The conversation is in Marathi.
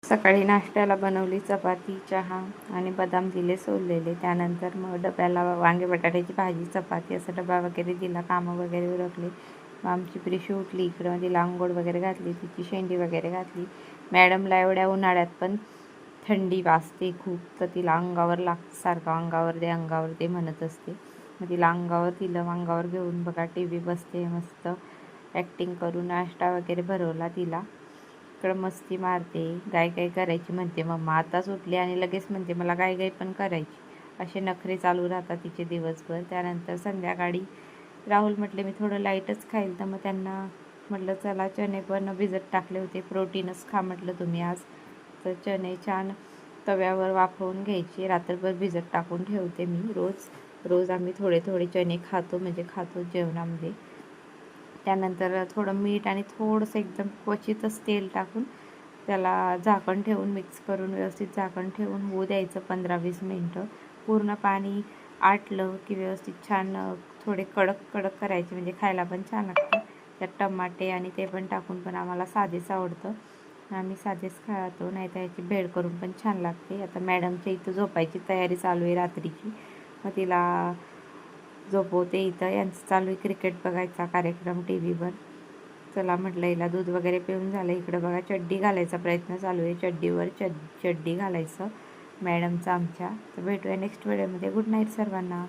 सकाळी नाश्त्याला बनवली चपाती, चहा आणि बदाम दिले सोललेले. त्यानंतर मग डब्याला वांगे बटाट्याची भाजी, चपाती असा डबा वगैरे दिला. कामं वगैरे उरकले. मग आमची प्रिशू उठली. इकडं तिला अंघोळ वगैरे घातली, तिची शेंडी वगैरे घातली. मॅडमला एवढ्या उन्हाळ्यात पण थंडी वाजते खूप, तर तिला अंगावर लागतं, सारखं अंगावर दे म्हणत असते. मग तिला अंगावर दिलं. अंगावर घेऊन बघा टी व्ही बसते मस्त ॲक्टिंग करून. नाश्ता वगैरे भरवला तिला. इकडं मस्ती मारते, गाय करायची म्हणते मम्मा. आताच उठली आणि लगेच म्हणते मला गाय पण करायची. असे नखरे चालू राहतात तिचे दिवसभर. त्यानंतर संध्याकाळी राहुल म्हटले मी थोडं लाईटच खाईल, तर मग त्यांना म्हटलं चला चणे पण भिजत टाकले होते, प्रोटीनच खा म्हटलं तुम्ही आज. तर चणे छान तव्यावर वाफवून घ्यायचे. रात्रभर भिजत टाकून ठेवते मी. रोज आम्ही थोडे चणे खातो जेवणामध्ये. त्यानंतर थोडं मीठ आणि थोडंसं एकदम क्वचितच तेल टाकून त्याला झाकण ठेवून मिक्स करून व्यवस्थित झाकण ठेवून होऊ द्यायचं 15-20 मिनटं. पूर्ण पाणी आटलं की व्यवस्थित छान थोडे कडक करायचे, म्हणजे खायला पण छान लागतं. त्यात टमाटे आणि ते पण टाकून, पण आम्हाला साधेच आवडतं, आम्ही साधेच खातो. नाही तर याची भेळ करून पण छान लागते. आता मॅडमच्या इथं झोपायची तयारी चालू आहे रात्रीची. मग तिला झोपवते इथं. यांचं चालू आहे क्रिकेट बघायचा कार्यक्रम टी व्हीवर. चला म्हटलं हिला दूध वगैरे पिऊन झालं. इकडं बघा चड्डी घालायचा प्रयत्न चालू आहे. चड्डीवर चड्डी घालायचं मॅडमचं आमच्या. तर भेटूया नेक्स्ट व्हिडिओमध्ये. गुड नाईट सर्वांना.